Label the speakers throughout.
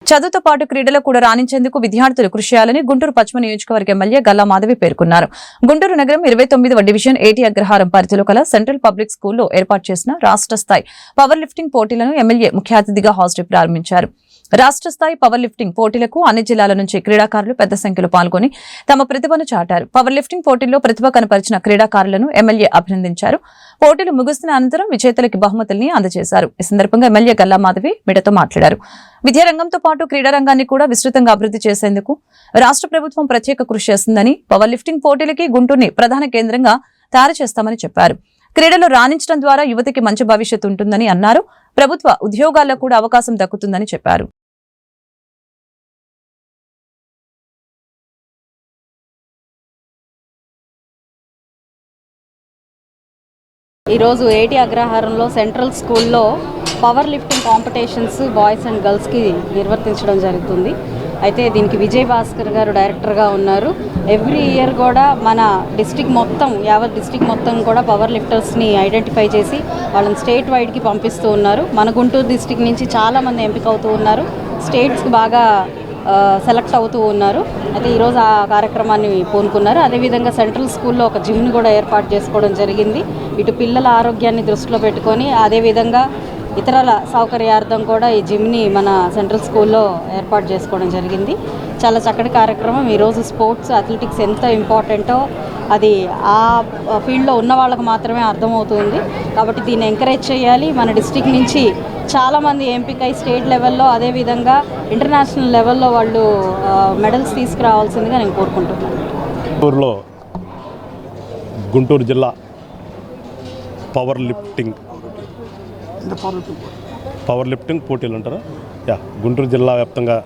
Speaker 1: చదువుతో పాటు క్రీడలో కూడా రాణించేందుకు విద్యార్థులు కృషి చేయాలని గుంటూరు పశ్చిమ నియోజకవర్గ ఎమ్మెల్యే గల్లా మాధవి పేర్కొన్నారు. గుంటూరు నగరం 29వ డివిజన్ ఏటీ అగ్రహారం పరిధిలో కల సెంట్రల్ పబ్లిక్ స్కూల్లో ఏర్పాటు చేసిన రాష్ట్ర స్థాయి పవర్ లిఫ్టింగ్ పోటీలను ఎమ్మెల్యే ముఖ్య అతిథిగా హాజరై ప్రారంభించారు. రాష్ట్ర స్థాయి పవర్ లిఫ్టింగ్ పోటీలకు అన్ని జిల్లాల నుంచి క్రీడాకారులు పెద్ద సంఖ్యలో పాల్గొని తమ ప్రతిభను చాటారు. పవర్ లిఫ్టింగ్ పోటీల్లో ప్రతిభ కనపరిచిన క్రీడాకారులను ఎమ్మెల్యే అభినందించారు. పోటీలు ముగుస్తున్న అనంతరం విజేతలకి బహుమతుల్ని అందజేశారు. ఈ సందర్భంగా ఎమ్మెల్యే గల్లా మాధవి మీడియాతో మాట్లాడారు. విద్యారంగంతో పాటు క్రీడా రంగాన్ని కూడా విస్తృతంగా అభివృద్ధి చేసేందుకు రాష్ట్ర ప్రభుత్వం ప్రత్యేక కృషి చేస్తుందని, పవర్ లిఫ్టింగ్ పోటీలకి గుంటూరుని ప్రధాన కేంద్రంగా తయారు చేస్తామని చెప్పారు. క్రీడలో రాణించడం ద్వారా యువతకి మంచి భవిష్యత్తు ఉంటుందని అన్నారు. ప్రభుత్వ ఉద్యోగాల్లో కూడా అవకాశం దక్కుతుందని చెప్పారు.
Speaker 2: ఈరోజు ఏటీ అగ్రహారంలో సెంట్రల్ స్కూల్లో power lifting competitions boys and గర్ల్స్కి నిర్వర్తించడం జరుగుతుంది. అయితే దీనికి విజయ్ భాస్కర్ గారు డైరెక్టర్గా ఉన్నారు. ఎవ్రీ ఇయర్ కూడా మన డిస్టిక్ మొత్తం, యావత్ డిస్టిక్ మొత్తం కూడా పవర్ లిఫ్టర్స్ని ఐడెంటిఫై చేసి వాళ్ళని స్టేట్ వైడ్కి పంపిస్తూ ఉన్నారు. మన గుంటూరు డిస్టిక్ నుంచి చాలామంది ఎంపిక అవుతూ ఉన్నారు. స్టేట్స్కి బాగా సెలెక్ట్ అవుతూ ఉన్నారు. అయితే ఈరోజు ఆ కార్యక్రమాన్ని పూనుకున్నారు. అదేవిధంగా సెంట్రల్ స్కూల్లో ఒక జిమ్ని కూడా ఏర్పాటు చేసుకోవడం జరిగింది. ఇటు పిల్లల ఆరోగ్యాన్ని దృష్టిలో పెట్టుకొని అదేవిధంగా ఇతరుల సౌకర్యార్థం కూడా ఈ జిమ్ని మన సెంట్రల్ స్కూల్లో ఏర్పాటు చేసుకోవడం జరిగింది. చాలా చక్కటి కార్యక్రమం. ఈరోజు స్పోర్ట్స్, అథ్లెటిక్స్ ఎంత ఇంపార్టెంటో అది ఆ ఫీల్డ్లో ఉన్న వాళ్ళకు మాత్రమే అర్థమవుతుంది. కాబట్టి దీన్ని ఎంకరేజ్ చేయాలి. మన డిస్ట్రిక్ట్ నుంచి చాలామంది ఎంపికై స్టేట్ లెవెల్లో అదేవిధంగా ఇంటర్నేషనల్ లెవెల్లో వాళ్ళు మెడల్స్ తీసుకురావాల్సిందిగా నేను కోరుకుంటున్నాను.
Speaker 3: గుంటూరు జిల్లా పవర్ లిఫ్టింగ్ పోటీలు అంటారా? గుంటూరు జిల్లా వ్యాప్తంగా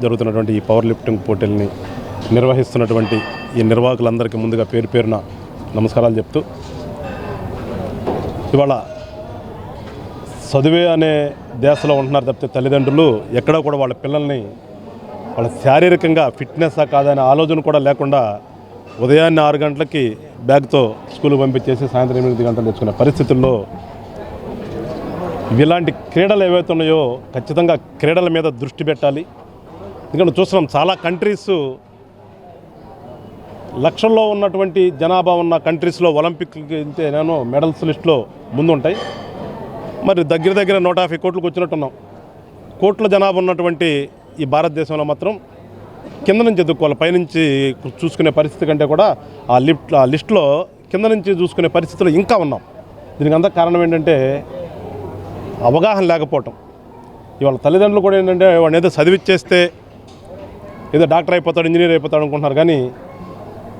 Speaker 3: జరుగుతున్నటువంటి ఈ పవర్ లిఫ్టింగ్ పోటీలని నిర్వహిస్తున్నటువంటి ఈ నిర్వాహకులందరికీ ముందుగా పేరు పేరున నమస్కారాలు చెప్తూ, ఇవాళ చదువే అనే దేశంలో ఉంటున్నారు తప్పితే తల్లిదండ్రులు ఎక్కడా కూడా వాళ్ళ పిల్లల్ని వాళ్ళ శారీరకంగా ఫిట్నెస్సా కాదనే ఆలోచన కూడా లేకుండా ఉదయాన్నే 6 గంటలకి బ్యాగ్తో స్కూల్కి పంపించేసి సాయంత్రం 8 గంటలు తెచ్చుకునే పరిస్థితుల్లో ఇలాంటి క్రీడలు ఏవైతే ఉన్నాయో ఖచ్చితంగా క్రీడల మీద దృష్టి పెట్టాలి. ఎందుకంటే చూస్తున్నాం చాలా కంట్రీస్, లక్షల్లో ఉన్నటువంటి జనాభా ఉన్న కంట్రీస్లో ఒలింపిక్కి వెళ్తే నేను మెడల్స్ లిస్టులో ముందుంటాయి. మరి దగ్గర 150 కోట్లకు వచ్చినట్టున్నాం. కోట్ల జనాభా ఉన్నటువంటి ఈ భారతదేశంలో మాత్రం కింద నుంచి ఎదుర్కోవాలి, పైనుంచి చూసుకునే పరిస్థితి కంటే కూడా ఆ లిస్టులో కింద నుంచి చూసుకునే పరిస్థితుల్లో ఇంకా ఉన్నాం. దీనికి అంతా కారణం ఏంటంటే అవగాహన లేకపోవటం. ఇవాళ తల్లిదండ్రులు కూడా ఏంటంటే వాడిని ఏదో చదివిచ్చేస్తే ఏదో డాక్టర్ అయిపోతాడు, ఇంజనీర్ అయిపోతాడు అనుకుంటున్నారు. కానీ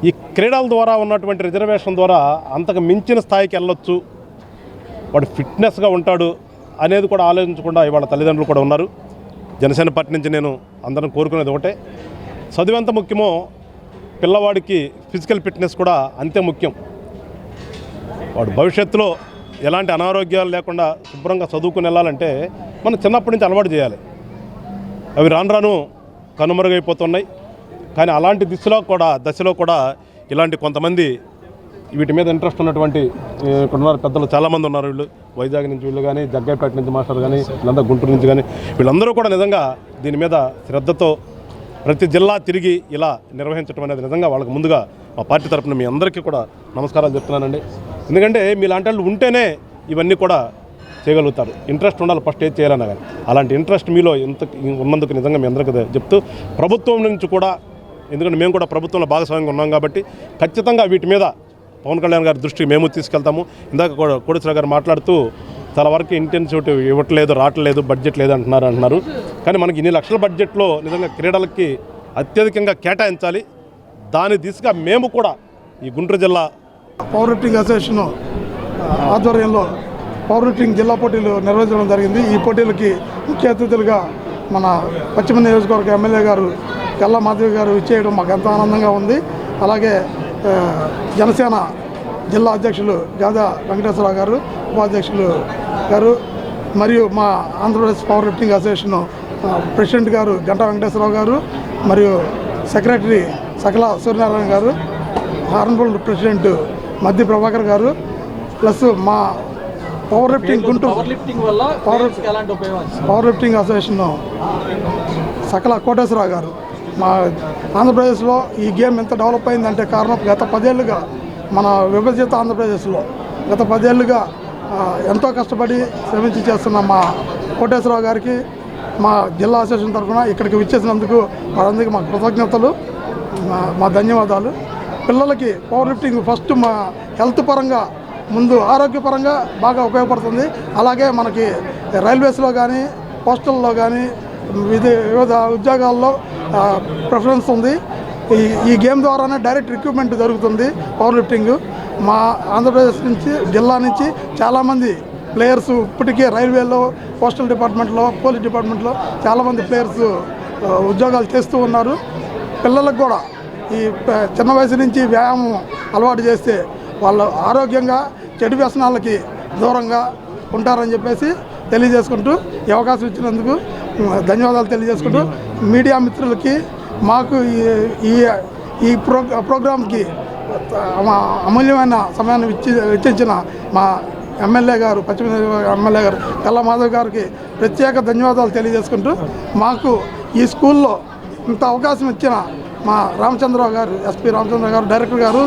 Speaker 3: ఈ క్రీడల ద్వారా ఉన్నటువంటి రిజర్వేషన్ ద్వారా అంతకు మించిన స్థాయికి వెళ్ళొచ్చు, వాడు ఫిట్నెస్గా ఉంటాడు అనేది కూడా ఆలోచించకుండా ఇవాళ తల్లిదండ్రులు కూడా ఉన్నారు. జనసేన పార్టీ నుంచి నేను అందరం కోరుకునేది ఒకటే, చదువు ఎంత ముఖ్యమో పిల్లవాడికి ఫిజికల్ ఫిట్నెస్ కూడా అంతే ముఖ్యం. వాడు భవిష్యత్తులో ఎలాంటి అనారోగ్యాలు లేకుండా శుభ్రంగా చదువుకుని వెళ్ళాలంటే మనం చిన్నప్పటి నుంచి అలవాటు చేయాలి. అవి రాను కనుమరుగైపోతున్నాయి. కానీ అలాంటి దశలో కూడా ఇలాంటి కొంతమంది వీటి మీద ఇంట్రెస్ట్ ఉన్నటువంటి ఇక్కడ ఉన్నారు పెద్దలు చాలామంది ఉన్నారు. వీళ్ళు వైజాగ్ నుంచి వీళ్ళు కానీ, జగ్గైపేట నుంచి మాస్టర్ కానీ, వీళ్ళందరూ గుంటూరు నుంచి కానీ, వీళ్ళందరూ కూడా నిజంగా దీని మీద శ్రద్ధతో ప్రతి జిల్లా తిరిగి ఇలా నిర్వహించడం అనేది నిజంగా వాళ్ళకి ముందుగా మా పార్టీ తరఫున మీ అందరికీ కూడా నమస్కారాలు చెప్తున్నానండి. ఎందుకంటే మీలాంటి వాళ్ళు ఉంటేనే ఇవన్నీ కూడా చేయగలుగుతారు. ఇంట్రెస్ట్ ఉండాలి ఫస్ట్ ఏది చేయాలన్నా కానీ. అలాంటి ఇంట్రెస్ట్ మీలో ఇంత ఉన్నందుకు నిజంగా మీ అందరికీ చెప్తూ, ప్రభుత్వం నుంచి కూడా, ఎందుకంటే మేము కూడా ప్రభుత్వంలో భాగస్వామ్యంగా ఉన్నాం కాబట్టి ఖచ్చితంగా వీటి మీద పవన్ కళ్యాణ్ గారి దృష్టికి మేము తీసుకెళ్తాము. ఇందాక కోడేశ్వర గారు మాట్లాడుతూ చాలా వరకు ఇంటెన్సివ్ ఇవ్వట్లేదు, రావట్లేదు, బడ్జెట్ లేదు అంటున్నారు. కానీ మనకి ఇన్ని లక్షల బడ్జెట్లో నిజంగా క్రీడలకి అత్యధికంగా కేటాయించాలి. దాని దిశగా మేము కూడా ఈ గుంటూరు జిల్లా
Speaker 4: పవర్ లిఫ్టింగ్ అసోసియేషన్ ఆధ్వర్యంలో పవర్ లిఫ్టింగ్ జిల్లా పోటీలు నిర్వహించడం జరిగింది. ఈ పోటీలకి ముఖ్య అతిథులుగా మన పశ్చిమ నియోజకవర్గ ఎమ్మెల్యే గారు గల్లా మాధవి గారు ఇచ్చేయడం మాకు ఎంతో ఆనందంగా ఉంది. అలాగే జనసేన జిల్లా అధ్యక్షులు గాదా వెంకటేశ్వరరావు గారు, ఉపాధ్యక్షులు గారు, మరియు మా Andhra Pradesh power lifting association president గారు గంటా వెంకటేశ్వరరావు గారు, మరియు సెక్రటరీ సకల సూర్యనారాయణ గారు, హార్న్ఫుల్ ప్రెసిడెంట్ మద్ది ప్రభాకర్ గారు, ప్లస్ మా power lifting Guntur power lifting association సకల కోటేశ్వరరావు గారు. మా ఆంధ్రప్రదేశ్లో ఈ గేమ్ ఎంత డెవలప్ అయిందంటే కారణం గత 10 ఏళ్ళుగా మన విభజిత ఆంధ్రప్రదేశ్లో గత 10 ఏళ్ళుగా ఎంతో కష్టపడి శ్రమించి చేస్తున్న మా కోటేశ్వరరావు గారికి మా జిల్లా అసోసియేషన్ తరఫున ఇక్కడికి విచ్చేసినందుకు వారందరికీ మా కృతజ్ఞతలు, మా ధన్యవాదాలు. పిల్లలకి పవర్ లిఫ్టింగ్ ఫస్ట్ మా హెల్త్ పరంగా ముందు ఆరోగ్యపరంగా బాగా ఉపయోగపడుతుంది. అలాగే మనకి రైల్వేస్లో కానీ పోస్టల్లో కానీ వివిధ ఉద్యోగాల్లో ప్రిఫరెన్స్ ఉంది. ఈ గేమ్ ద్వారానే డైరెక్ట్ రిక్రూట్మెంట్ జరుగుతుంది పవర్ లిఫ్టింగ్. మా ఆంధ్రప్రదేశ్ నుంచి జిల్లా నుంచి చాలామంది ప్లేయర్స్ ఇప్పటికే రైల్వేలో, పోస్టల్ డిపార్ట్మెంట్లో, పోలీస్ డిపార్ట్మెంట్లో చాలామంది ప్లేయర్స్ ఉద్యోగాలు చేస్తూ ఉన్నారు. పిల్లలకు కూడా ఈ చిన్న వయసు నుంచి వ్యాయామం అలవాటు చేస్తే వాళ్ళు ఆరోగ్యంగా చెడు వ్యసనాలకి దూరంగా ఉంటారని చెప్పేసి తెలియజేసుకుంటూ ఈ అవకాశం ఇచ్చినందుకు ధన్యవాదాలు తెలియజేసుకుంటూ మీడియా మిత్రులకి మాకు ఈ ప్రోగ్రాంకి అమూల్యమైన సమయాన్ని వెచ్చించిన మా ఎమ్మెల్యే గారు, పశ్చిమ ఎమ్మెల్యే గారు కల్లా మాధవ్ గారికి ప్రత్యేక ధన్యవాదాలు తెలియజేసుకుంటూ మాకు ఈ స్కూల్లో ఇంత అవకాశం ఇచ్చిన మా రామచంద్రరావు గారు, ఎస్పీ రామచంద్రరావు గారు, డైరెక్టర్ గారు